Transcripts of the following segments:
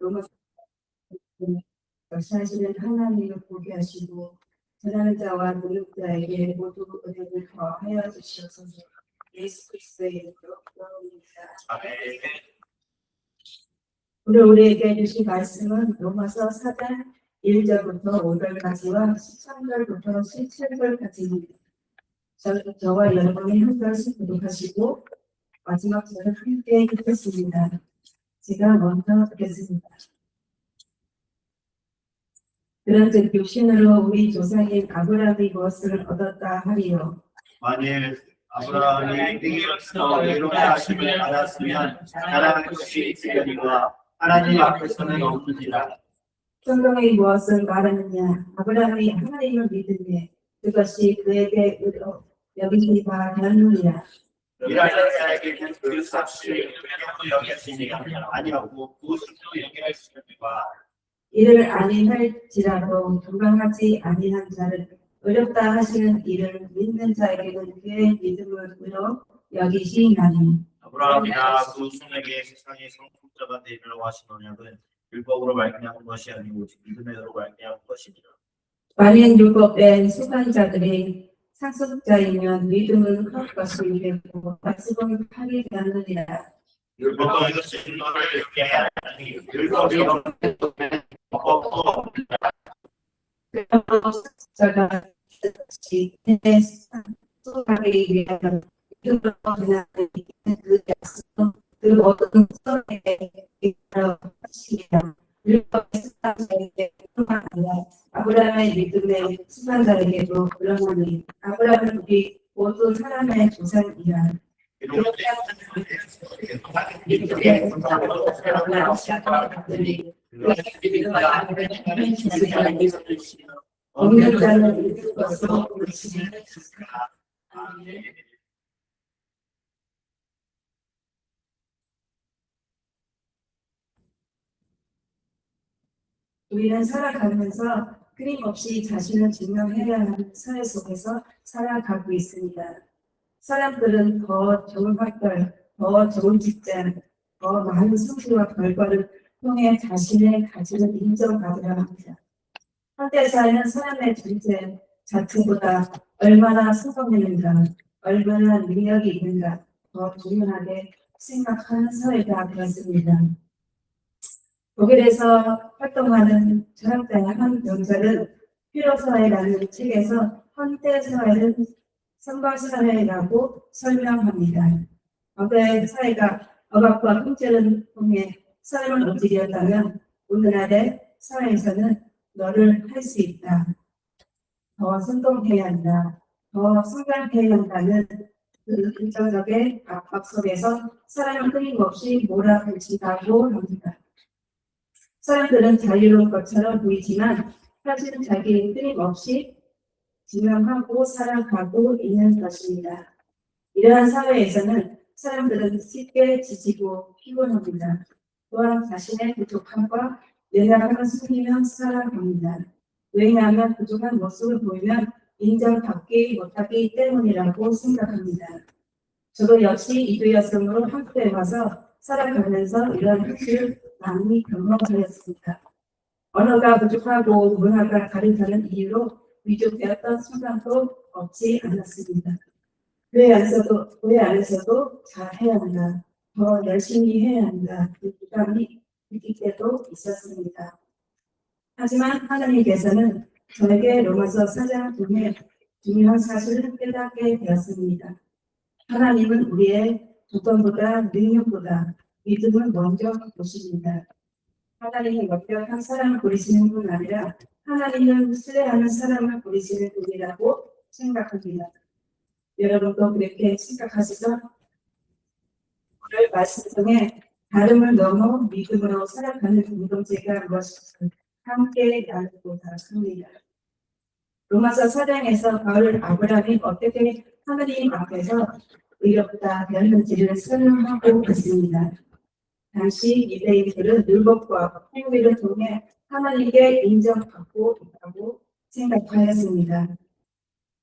로마 사실은 하나님을 보게 하시고 전하는 자와 노력자에게 모두 은혜를 더하여 주시옵소서. 예수 그리스도의 이름으로 기도합니다. 아멘. 오늘 우리에게 주신 말씀은 로마서 4장 1절부터 5절까지와 13절부터 17절까지입니다. 저와 여러분이 한 절씩 기록하시고 마지막 절을 함께 읽겠습니다. 제가 먼저 읽겠습니다. 그런즉 육신으로 우리 조상인 아브라함이 무엇을 얻었다 하리요. 만일 아브라함이 능력으로 의롭다 하심을 받았으면 자랑할 것이 있으려니와 하나님 앞에서는 없느니라. 성경이 무엇을 말하느냐. 아브라함이 하나님을 믿으니 그것이 그에게 의로 여기시니가 되었느니라. 일하는 자에게는 그 삭시를 의롭다고 여기시니 아니하고 무엇으로 여길 수 있느니와. 이를 아니할지라도 건강하지 아니한 자를 어렵다 하시는 이를 믿는 자에게는 그의 믿음을 의로 여기시나니. 아브라함이나 그 후손에게 세상의 성품자가 되리라고 하신 언약은 율법으로 말미암은 것이 아니고 오직 믿음으로 말미암은 것이니라. 만일 율법된 수반자들이 상속자이면 믿음은 할 것이 되고 약속은 하게 되었느니라. 율법은 진노를 이렇게 하니 율법이 없는 법도 자가 뜻이 내 상속하기 위하여 믿음으로 그냥 그 약속은 그 모든 소리에 있다고 하시리라. 율법의 수반자에게 뿐만 아니라 아브라함의 믿음의 수반자에게도 그러하니 아브라함은 우리 모든 사람의 조상이라. 없는 자는 믿을 것으로 없으시리라. 우리는 살아가면서 끊임없이 자신을 증명해야 하는 사회 속에서 살아가고 있습니다. 사람들은 더 좋은 학벌, 더 좋은 직장, 더 많은 성취와 결과를 통해 자신의 가치를 인정받으려 합니다. 현대 사회는 사람의 존재 자체보다 얼마나 성공했는가, 얼마나 능력이 있는가 더 중요하게 생각하는 사회가 되었습니다. 독일에서 활동하는 철학자 한 명절은 필요사회라는 책에서 현대사회는 선거사회라고 설명합니다. 과거의 사회가 억압과 통제를 통해 삶을 움직였다면 오늘날의 사회에서는 너를 할 수 있다, 더 성공해야 한다, 더 성장해야 한다는 그 긍정적인 압박 속에서 사람은 끊임없이 몰아붙인다고 합니다. 사람들은 자유로운 것처럼 보이지만 사실은 자기는 끊임없이 증명하고 살아가고 있는 것입니다. 이러한 사회에서는 사람들은 쉽게 지치고 피곤합니다. 또한 자신의 부족함과 연약함을 숨기며 살아갑니다. 왜냐하면 부족한 모습을 보이면 인정받기 못하기 때문이라고 생각합니다. 저도 역시 이주여성으로 한국에 와서 살아가면서 이런 현실을 많이 경험하였습니다. 언어가 부족하고 문화가 다르다는 이유로 위축되었던 순간도 없지 않았습니다. 교회 안에서도 잘해야 한다, 더 열심히 해야 한다, 그 부담이 느낄 때도 있었습니다. 하지만 하나님께서는 저에게 로마서 4장 중에 중요한 사실을 깨닫게 되었습니다. 하나님은 우리의 조건보다 능력보다 믿음을 먼저 보십니다. 하나님이 완벽한 사람을 부리시는 분 아니라 하나님을 신뢰하는 사람을 부리시는 분이라고 생각합니다. 여러분도 그렇게 생각하시죠? 오늘 말씀 중에 다름을 넘어 믿음으로 살아가는 공동체가 무엇인지 함께 나누고자 합니다. 로마서 4장에서 바울 아브라함이 어떻게 하나님 앞에서 의롭다 되었는지를 설명하고 있습니다. 당시 유대인들은 율법과 행위를 통해 하나님께 인정받고 있다고 생각하였습니다.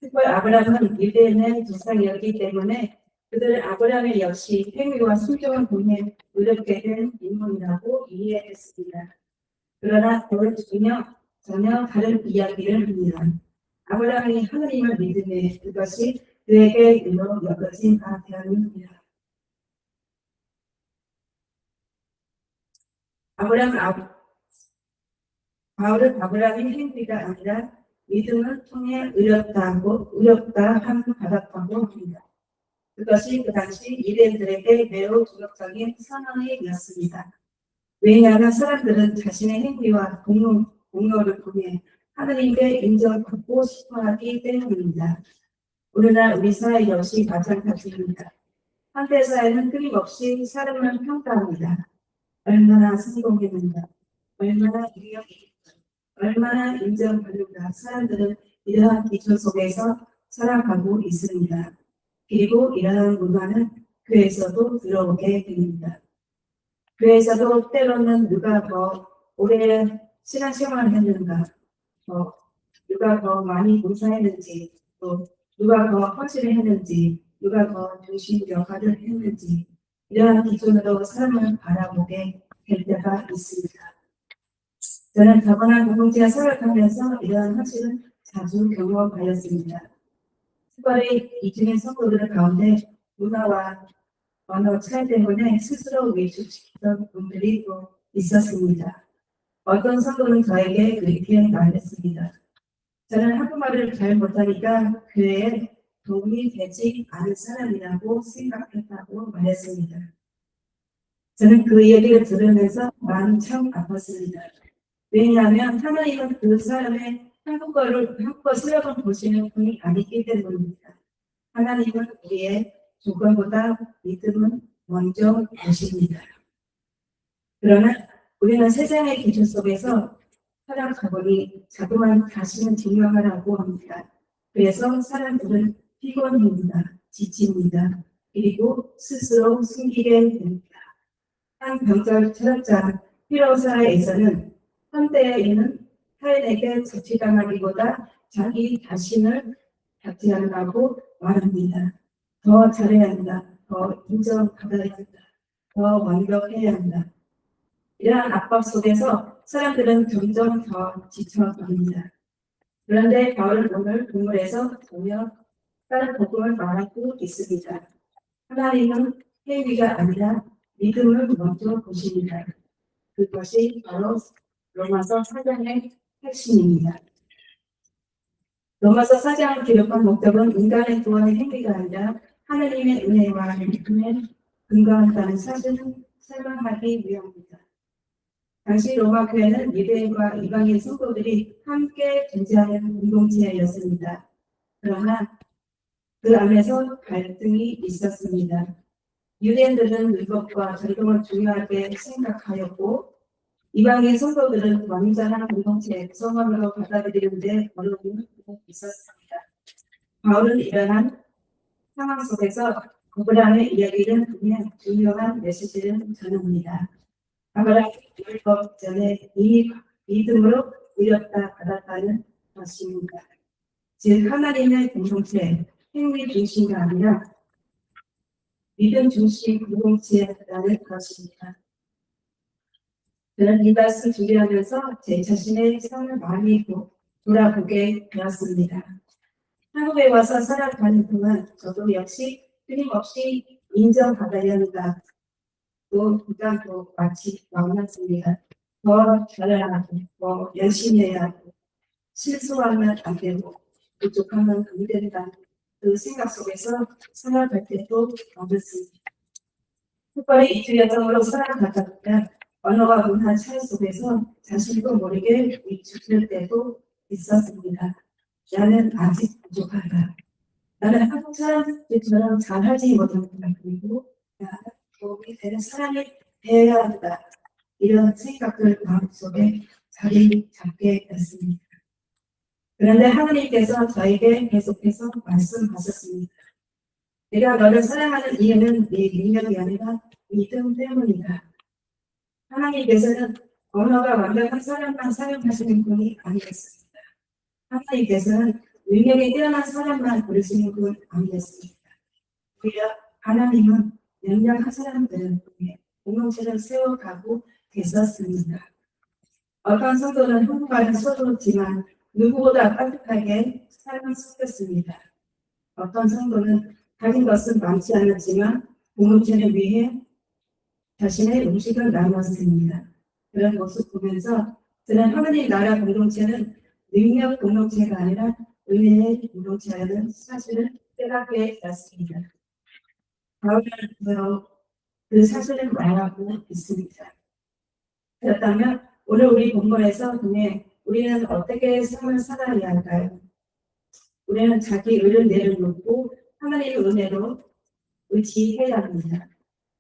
특히 아브라함은 유대인의 조상이었기 때문에 그들은 아브라함의 역시 행위와 순종을 통해 의롭게 된 인물이라고 이해했습니다. 그러나 그는 전혀 다른 이야기를 합니다. 아브라함이 하나님을 믿음에 그것이 그에게 의로 여겨진 바 되었느니라. 바울은 아브라함의 행위가 아니라 믿음을 통해 의롭다 함 받았다고 합니다. 그것이 그 당시 유대인들에게 매우 도덕적인 선언이었습니다. 왜냐하면 사람들은 자신의 행위와 공로를 통해 하나님께 인정받고 싶어하기 때문입니다. 오늘날 우리 사회 역시 마찬가지입니다. 현대 사회는 끊임없이 사람을 평가합니다. 얼마나 성공했는가, 얼마나 능력이 있는가, 얼마나 인정받는가. 사람들은 이러한 기준 속에서 살아가고 있습니다. 그리고 이러한 문화는 교회에서도 들어오게 됩니다. 교회에서도 때로는 누가 더 오래 신앙생활을 했는가, 누가 더 많이 봉사했는지, 또 누가 더 헌신을 했는지, 누가 더 중심 역할을 했는지 이러한 기준으로 사람을 바라보게 될 때가 있습니다. 저는 다문화 공동체에 살아가면서 이러한 헌신을 자주 경험하였습니다. 특별히 이중의 성도들 가운데 문화와 언어 차이 때문에 스스로 위축시키던 분들이 또 있었습니다. 어떤 성도는 저에게 그렇게 말했습니다. 저는 한국말을 잘 못하니까 교회에 도움이 되지 않은 사람이라고 생각했다고 말했습니다. 저는 그 얘기를 들으면서 마음이 참 아팠습니다. 왜냐하면 하나님은 그 사람의 한국어 실력을 보시는 분이 아니기 때문입니다. 하나님은 우리의 조건보다 믿음은 먼저 보십니다. 그러나 우리는 세상의 기준 속에서 살아가보니 자꾸만 자신을 증명하라고 합니다. 그래서 사람들은 피곤합니다. 지칩니다. 그리고 스스로 숨기게 됩니다. 한 병절 철학자 피로사에서는 한때에는 타인에게 자취당하기보다 자기 자신을 자취하라고 말합니다. 더 잘해야 한다. 더 인정받아야 한다. 더 완벽해야 한다. 이러한 압박 속에서 사람들은 점점 더 지쳐갑니다. 그런데 바울은 오늘 본문에서 보며 다른 복음을 말하고 있습니다. 하나님은 행위가 아니라 믿음을 먼저 보십니다. 그것이 바로 로마서 4장의 핵심입니다. 로마서 4장을 기록한 목적은 인간의 구원의 행위가 아니라 하나님의 은혜와 믿음에 근거한다는 사실을 설명하기 위함입니다. 당시 로마 교회는 유대인과 이방인 성도들이 함께 존재하는 공동체였습니다. 그러나 그 안에서 갈등이 있었습니다. 유대인들은 율법과 전통을 중요하게 생각하였고 이방인 성도들은 완전한 공동체의 구성원으로 받아들이는데 어려움이 있었습니다. 바울은 이러한 상황 속에서 아브라함의 이야기를 보면 중요한 메시지를 전합니다. 아브라함이 율법 전에 이미 믿음으로 의롭다 받았다는 것입니다. 즉 하나님의 공동체, 행위 중심이 아니라 믿음 중심 공동체라는 것입니다. 저는 이 말씀 준비하면서 제 자신의 삶을 많이 돌아보게 되었습니다. 한국에 와서 살아가는 동안 저도 역시 끊임없이 인정받아야 한다. 또 부담도 마치 만났습니다. 더 잘해야 하고, 더 열심히 해야 하고, 실수하면 안 되고, 부족하면 안 된다. 그 생각 속에서 살아갈 때도 어렵습니다. 특별히 이주 여정으로 살아가다 보면 언어와 문화 차이 속에서 자신도 모르게 위축될 때도 있었습니다. 나는 아직 부족하다. 나는 한국 사람들처럼 잘하지 못한다. 그리고 나는 도움이 되는 사람이 되어야 한다. 이런 생각을 마음속에 자리 잡게 됐습니다. 그런데 하나님께서 저에게 계속해서 말씀하셨습니다. 내가 너를 사랑하는 이유는 네 능력이 아니라 믿음 때문이다. 하나님께서는 언어가 완벽한 사람만 사용하시는 분이 아니었습니다. 하나님께서는 능력이 뛰어난 사람만 부르시는 분 아니었습니다. 오히려 하나님은 연약한 사람들을 통해 공동체를 세워가고 계셨습니다. 어떤 성도는 한국과는 서로지만 누구보다 따뜻하게 삶을 섬겼습니다. 어떤 성도는 가진 것은 많지 않았지만 공동체를 위해 자신의 음식을 나눴습니다. 그런 모습 보면서 저는 하나님 나라 공동체는 능력 공동체가 아니라 은혜의 공동체라는 사실을 깨닫게 되었습니다. 바울은 그 사실을 말하고 있습니다. 그렇다면 오늘 우리 본문에서 통해 우리는 어떻게 삶을 살아야 할까요? 우리는 자기 의를 내려놓고 하나님의 은혜로 의지해야 합니다.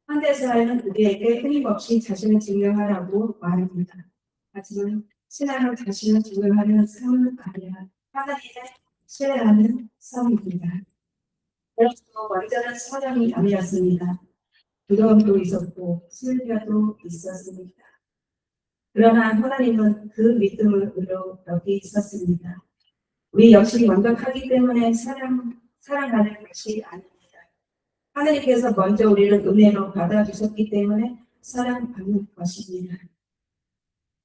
현대사회는 우리에게 끊임없이 자신을 증명하라고 말합니다. 하지만 신앙은 자신을 증명하는 삶은 아니라 하나님의 신뢰하는 삶입니다. 그래서 완전한 사랑이 아니었습니다. 두려움도 있었고 실패도 있었습니다. 그러나 하나님은 그 믿음을 의로 여기 있었습니다. 우리 역시 완벽하기 때문에 사랑하는 것이 아닙니다. 하나님께서 먼저 우리를 은혜로 받아주셨기 때문에 사랑받는 것입니다.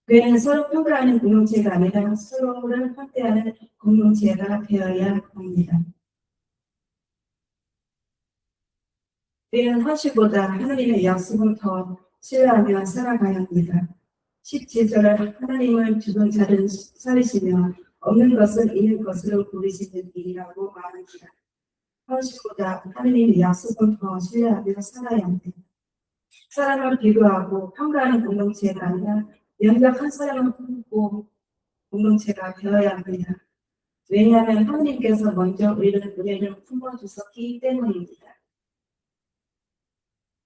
교회는 서로 평가하는 공동체가 아니라 서로를 확대하는 공동체가 되어야 합니다. 우리는 헌신보다 하나님의 약속을 더 신뢰하며 살아가야 합니다. 17절에 하나님을 죽은 자를 살리시며 없는 것을 있는 것으로 부르시는 일이라고 말합니다. 헌신보다 하나님의 약속을 더 신뢰하며 살아야 합니다. 사람을 비교하고 평가하는 공동체가 아니라 연약한 사람을 품고 공동체가 되어야 합니다. 왜냐하면 하나님께서 먼저 우리를 은혜를 품어주셨기 때문입니다.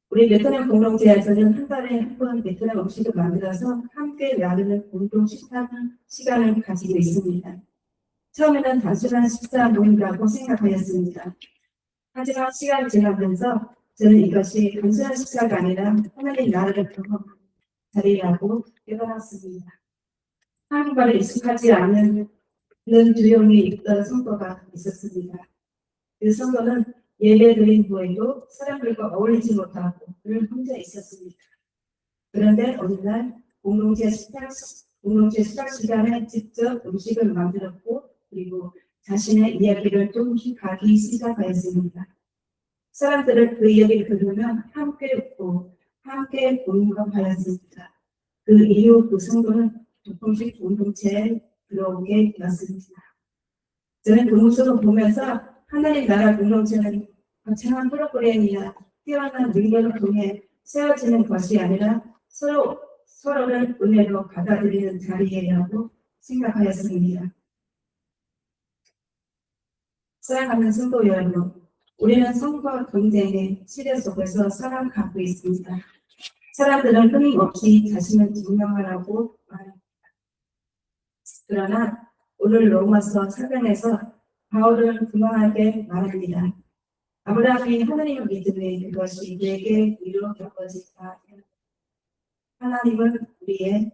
우리 베트남 공동체에서는 한 달에 한 번 베트남 음식을 만들어서 함께 나누는 공동 식사 시간을 가지고 있습니다. 처음에는 단순한 식사 모임이라고 생각하였습니다. 하지만 시간이 지나면서 저는 이것이 단순한 식사가 아니라 하나님 나라를 경험하는 자리라고 깨달았습니다. 한국말에 익숙하지 않은 두려움이 있던 성도가 있었습니다. 그 성도는 예배 드린 후에도 사람들과 어울리지 못하고 늘 혼자 있었습니다. 그런데 어느 날 공동체 식사 시간에 직접 음식을 만들었고 그리고 자신의 이야기를 조금씩 하기 시작하였습니다. 사람들을 그 이야기를 들으면 함께 웃고 함께 공감하였습니다. 그 이후 그 성도는 조금씩 공동체에 들어오게 되었습니다. 저는 그 모습을 보면서 하나님 나라 공동체는 거창한 프로그램이나 뛰어난 능력을 통해 세워지는 것이 아니라 서로를 은혜로 받아들이는 자리라고 생각하였습니다. 사랑하는 성도 여러분, 우리는 성과 경쟁의 시대 속에서 살아가고 있습니다. 사람들은 끊임없이 자신을 증명하라고 말합니다. 그러나 오늘 로마서 4장에서 바울은 분명하게 말합니다. 아브라함이 하나님을 믿음에 그것이 그에게 위로 겪어지다. 하나님은 우리의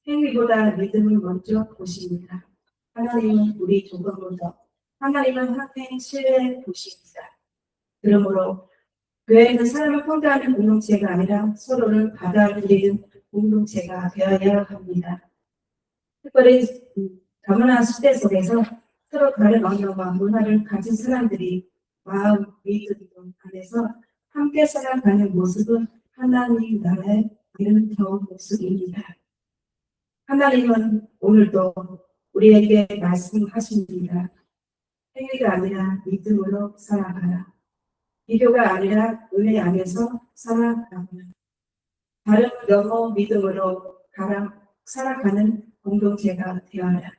행위보다 믿음을 먼저 보십니다. 하나님은 우리 조건보다 하나님은 하나님의 신뢰 보십니다. 그러므로 교회는 사람을 평가하는 공동체가 아니라 서로를 받아들이는 공동체가 되어야 합니다. 특별히 다문화 시대 속에서 서로 다른 언어와 문화를 가진 사람들이 마음, 믿음 안에서 함께 살아가는 모습은 하나님 나라의 아름다운 모습입니다. 하나님은 오늘도 우리에게 말씀하십니다. 행위가 아니라 믿음으로 살아가라. 비교가 아니라 은혜 안에서 살아가라. 다른 영어 믿음으로 살아가는 공동체가 되어라.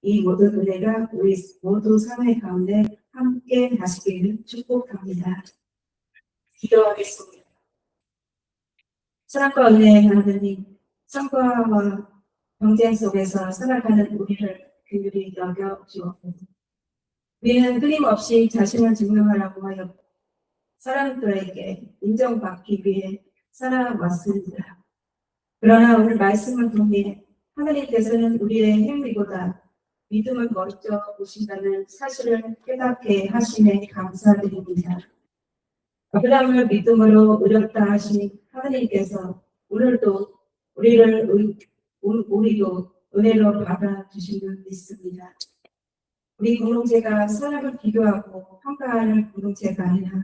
이 모든 은혜가 우리 모두 삶의 가운데 함께 하시기를 축복합니다. 기도하겠습니다. 사랑과 은혜의 하나님, 성과와 경쟁 속에서 살아가는 우리를 긍휼히 여겨 주옵소서. 우리는 끊임없이 자신을 증명하라고 하였고 사람들에게 인정받기 위해 살아왔습니다. 그러나 오늘 말씀을 통해 하나님께서는 우리의 행위보다 믿음을 먼저 보신다는 사실을 깨닫게 하심에 감사드립니다. 아브라함을 믿음으로 의롭다 하신 하나님께서 오늘도 우리도 은혜로 받아주신 줄 믿습니다. 우리 공동체가 사람을 비교하고 평가하는 공동체가 아니라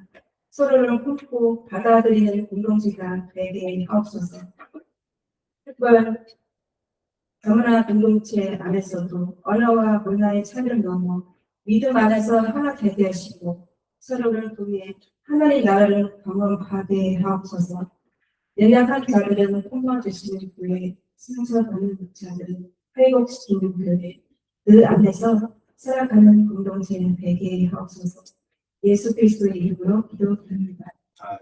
서로를 품고 받아들이는 공동체가 되게 하옵소서. 특별 다문화 공동체 안에서도 언어와 문화의 차이를 넘어 믿음 안에서 하나 되게 하시고 서로를 통해 하나님의 나라를 경험하게 하옵소서. 연약한 자들은 품어주시는 교회, 상처받는 자들은 회복시키는 교회, 그 안에서 살아가는 공동체 되게 하옵소서. 예수 그리스도의 이름으로 기도드립니다. 아멘.